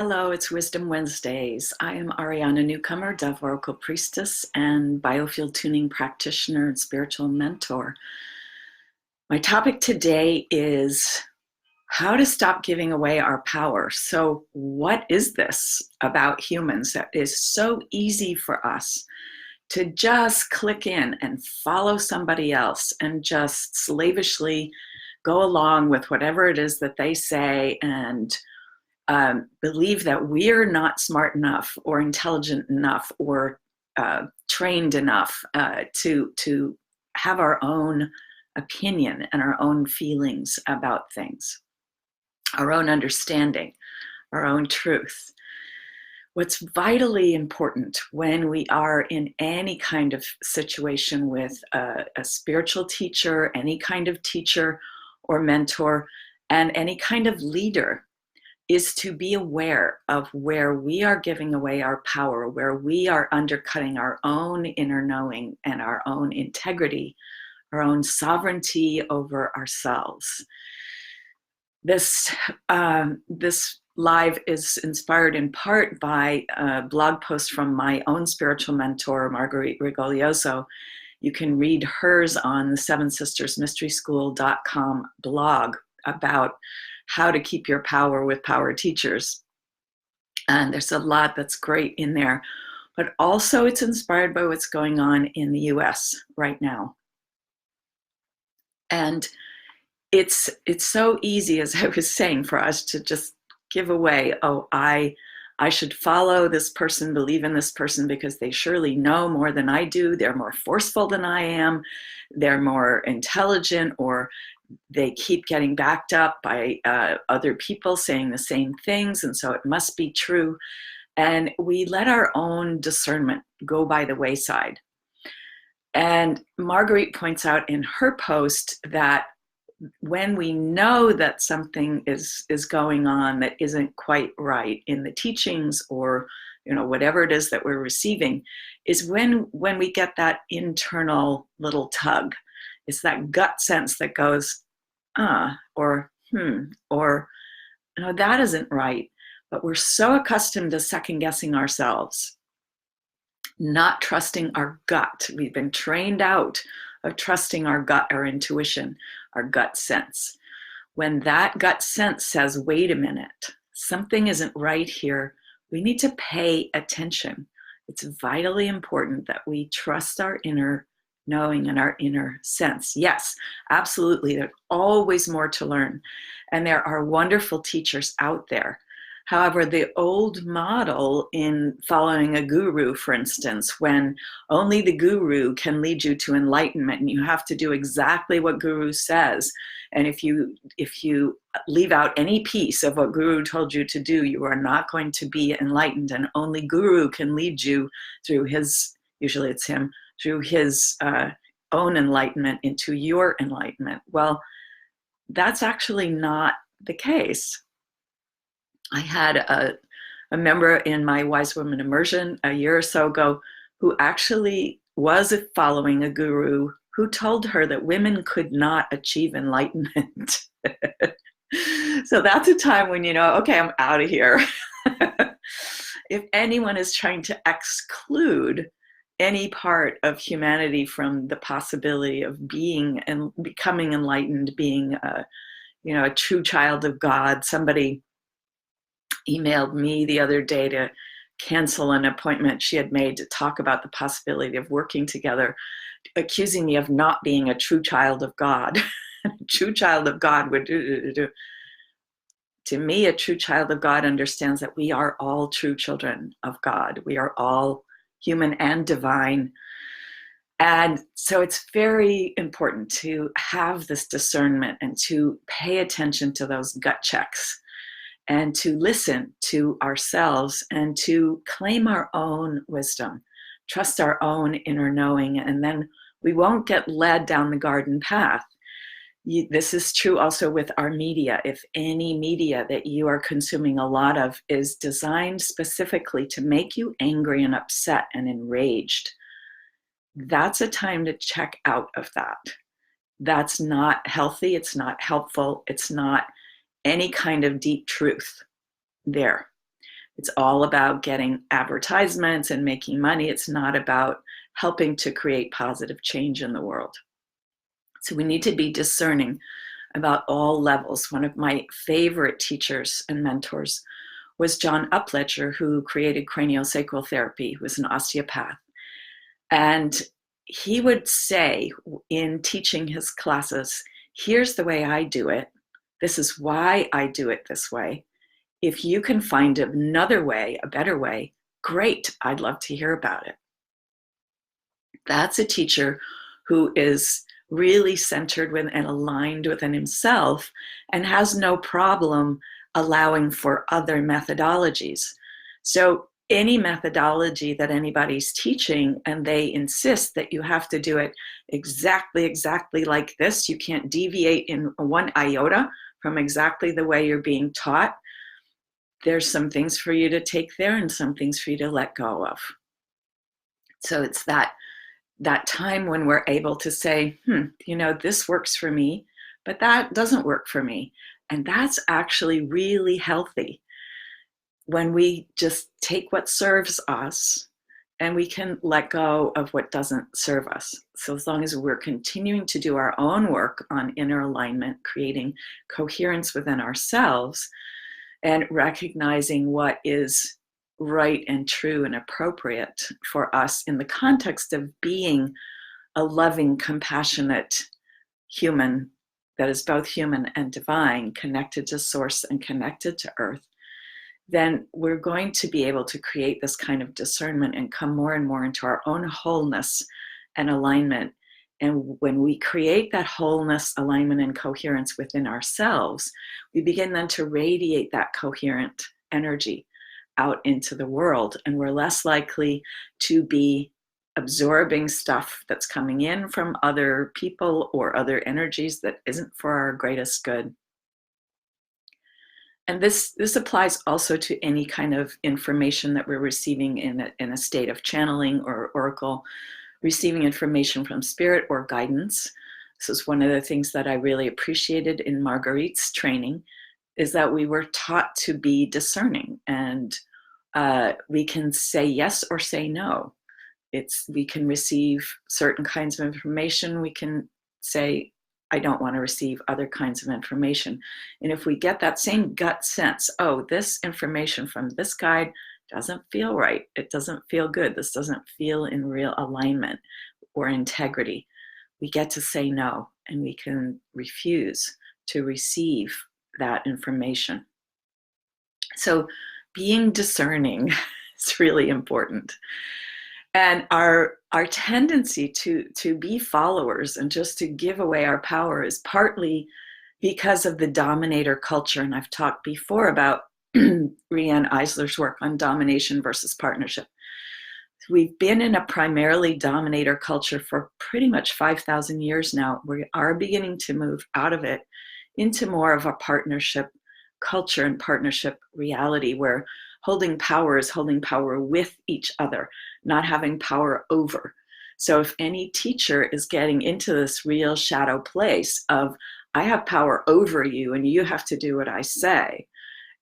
Hello, it's Wisdom Wednesdays. I am Ariana Newcomer, Dove Oracle Priestess and biofield tuning practitioner and spiritual mentor. My topic today is how to stop giving away our power. So, what is this about humans that is so easy for us to just click in and follow somebody else and just slavishly go along with whatever it is that they say and believe that we're not smart enough or intelligent enough or trained enough to have our own opinion and our own feelings about things, our own understanding, our own truth. What's vitally important when we are in any kind of situation with a spiritual teacher, any kind of teacher or mentor, and any kind of leader is to be aware of where we are giving away our power, where we are undercutting our own inner knowing and our own integrity, our own sovereignty over ourselves. This live is inspired in part by a blog post from my own spiritual mentor, Marguerite Rigoglioso. You can read hers on the sevensistersmysteryschool.com blog about how to keep your power with power teachers. And there's a lot that's great in there, but also it's inspired by what's going on in the US right now. And it's so easy, as I was saying, for us to just give away, oh, I should follow this person, believe in this person because they surely know more than I do. They're more forceful than I am. They're more intelligent, or they keep getting backed up by other people saying the same things, and so it must be true. And we let our own discernment go by the wayside. And Marguerite points out in her post that when we know that something is going on that isn't quite right in the teachings, or whatever it is that we're receiving, is when we get that internal little tug. It's that gut sense that goes, or no, that isn't right. But we're so accustomed to second guessing ourselves, not trusting our gut. We've been trained out of trusting our gut, our intuition, our gut sense. When that gut sense says, wait a minute, something isn't right here, we need to pay attention. It's vitally important that we trust our inner knowing and our inner sense. Yes, absolutely. There's always more to learn. And there are wonderful teachers out there. However, the old model in following a guru, for instance, when only the guru can lead you to enlightenment and you have to do exactly what guru says. And if you leave out any piece of what guru told you to do, you are not going to be enlightened. And only guru can lead you through his, usually it's him, through his own enlightenment into your enlightenment. Well, that's actually not the case. I had a member in my Wise Woman Immersion a year or so ago who actually was following a guru who told her that women could not achieve enlightenment. So that's a time when okay, I'm out of here. If anyone is trying to exclude any part of humanity from the possibility of being and becoming enlightened, being a true child of God. Somebody emailed me the other day to cancel an appointment she had made to talk about the possibility of working together, accusing me of not being a true child of God. A true child of God would do. To me, a true child of God understands that we are all true children of God. We are all human and divine. And so it's very important to have this discernment and to pay attention to those gut checks and to listen to ourselves and to claim our own wisdom, trust our own inner knowing, and then we won't get led down the garden path. This is true also with our media. If any media that you are consuming a lot of is designed specifically to make you angry and upset and enraged, that's a time to check out of that. That's not healthy. It's not helpful. It's not any kind of deep truth there. It's all about getting advertisements and making money. It's not about helping to create positive change in the world. So we need to be discerning about all levels. One of my favorite teachers and mentors was John Upledger, who created craniosacral therapy, who was an osteopath. And he would say in teaching his classes, here's the way I do it. This is why I do it this way. If you can find another way, a better way, great. I'd love to hear about it. That's a teacher who is really centered with and aligned within himself and has no problem allowing for other methodologies. So any methodology that anybody's teaching and they insist that you have to do it exactly like this, you can't deviate in one iota from exactly the way you're being taught, there's some things for you to take there and some things for you to let go of. So it's that time when we're able to say, this works for me, but that doesn't work for me. And that's actually really healthy when we just take what serves us and we can let go of what doesn't serve us. So as long as we're continuing to do our own work on inner alignment, creating coherence within ourselves, and recognizing what is right and true and appropriate for us in the context of being a loving, compassionate human that is both human and divine, connected to source and connected to earth, then we're going to be able to create this kind of discernment and come more and more into our own wholeness and alignment. And when we create that wholeness, alignment, and coherence within ourselves, we begin then to radiate that coherent energy out into the world. And we're less likely to be absorbing stuff that's coming in from other people or other energies that isn't for our greatest good. And this applies also to any kind of information that we're receiving in a state of channeling or oracle, receiving information from spirit or guidance. This is one of the things that I really appreciated in Marguerite's training, is that we were taught to be discerning, and we can say yes or say no. We can receive certain kinds of information. We can say, I don't want to receive other kinds of information. And if we get that same gut sense, oh, this information from this guide doesn't feel right, it doesn't feel good, this doesn't feel in real alignment or integrity, we get to say no, and we can refuse to receive that information. So being discerning is really important. And our tendency to be followers and just to give away our power is partly because of the dominator culture. And I've talked before about Riane Eisler's work on domination versus partnership. We've been in a primarily dominator culture for pretty much 5,000 years now. We are beginning to move out of it into more of a partnership culture and partnership reality, where holding power is holding power with each other, not having power over. So if any teacher is getting into this real shadow place of, I have power over you and you have to do what I say,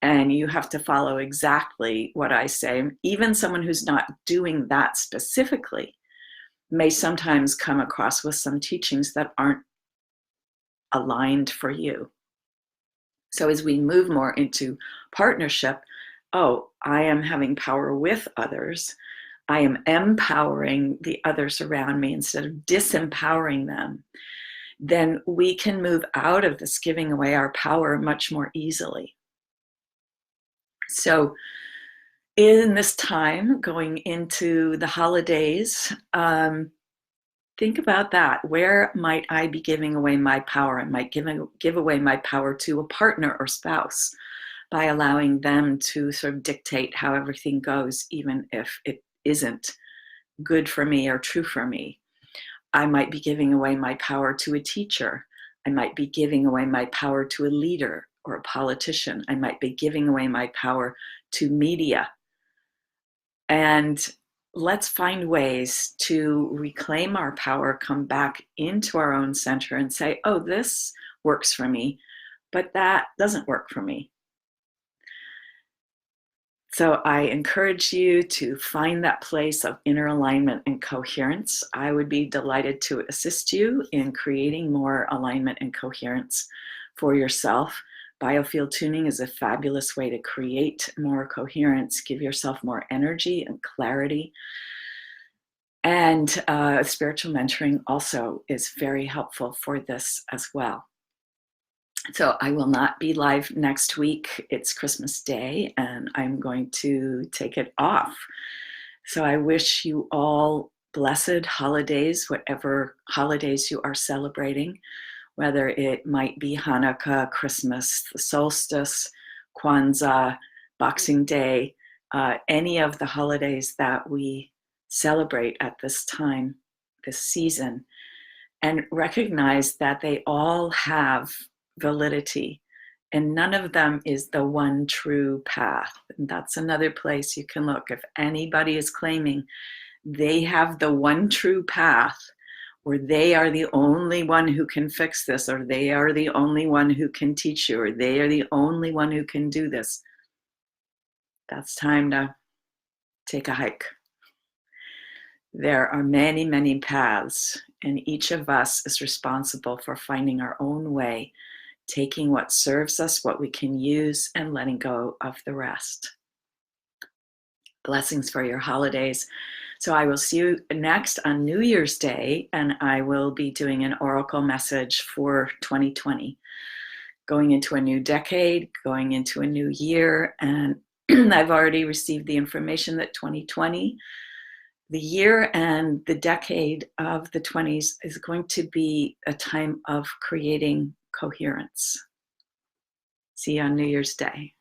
and you have to follow exactly what I say, even someone who's not doing that specifically may sometimes come across with some teachings that aren't aligned for you. So as we move more into partnership, oh, I am having power with others. I am empowering the others around me instead of disempowering them. Then we can move out of this giving away our power much more easily. So in this time going into the holidays, think about that. Where might I be giving away my power? I might give away my power to a partner or spouse by allowing them to sort of dictate how everything goes, even if it isn't good for me or true for me. I might be giving away my power to a teacher. I might be giving away my power to a leader or a politician. I might be giving away my power to media. And let's find ways to reclaim our power, come back into our own center and say, oh, this works for me, but that doesn't work for me. So I encourage you to find that place of inner alignment and coherence. I would be delighted to assist you in creating more alignment and coherence for yourself. Biofield tuning is a fabulous way to create more coherence, give yourself more energy and clarity. And spiritual mentoring also is very helpful for this as well. So I will not be live next week. It's Christmas Day, and I'm going to take it off. So I wish you all blessed holidays, whatever holidays you are celebrating, whether it might be Hanukkah, Christmas, the solstice, Kwanzaa, Boxing Day, any of the holidays that we celebrate at this time, this season, and recognize that they all have validity, and none of them is the one true path. And that's another place you can look. If anybody is claiming they have the one true path, or they are the only one who can fix this, or they are the only one who can teach you, or they are the only one who can do this, that's time to take a hike. There are many, many paths, and each of us is responsible for finding our own way, taking what serves us, what we can use, and letting go of the rest. Blessings for your holidays. So I will see you next on New Year's Day, and I will be doing an oracle message for 2020, going into a new decade, going into a new year. And I've already received the information that 2020, the year and the decade of the 20s, is going to be a time of creating coherence. See you on New Year's Day.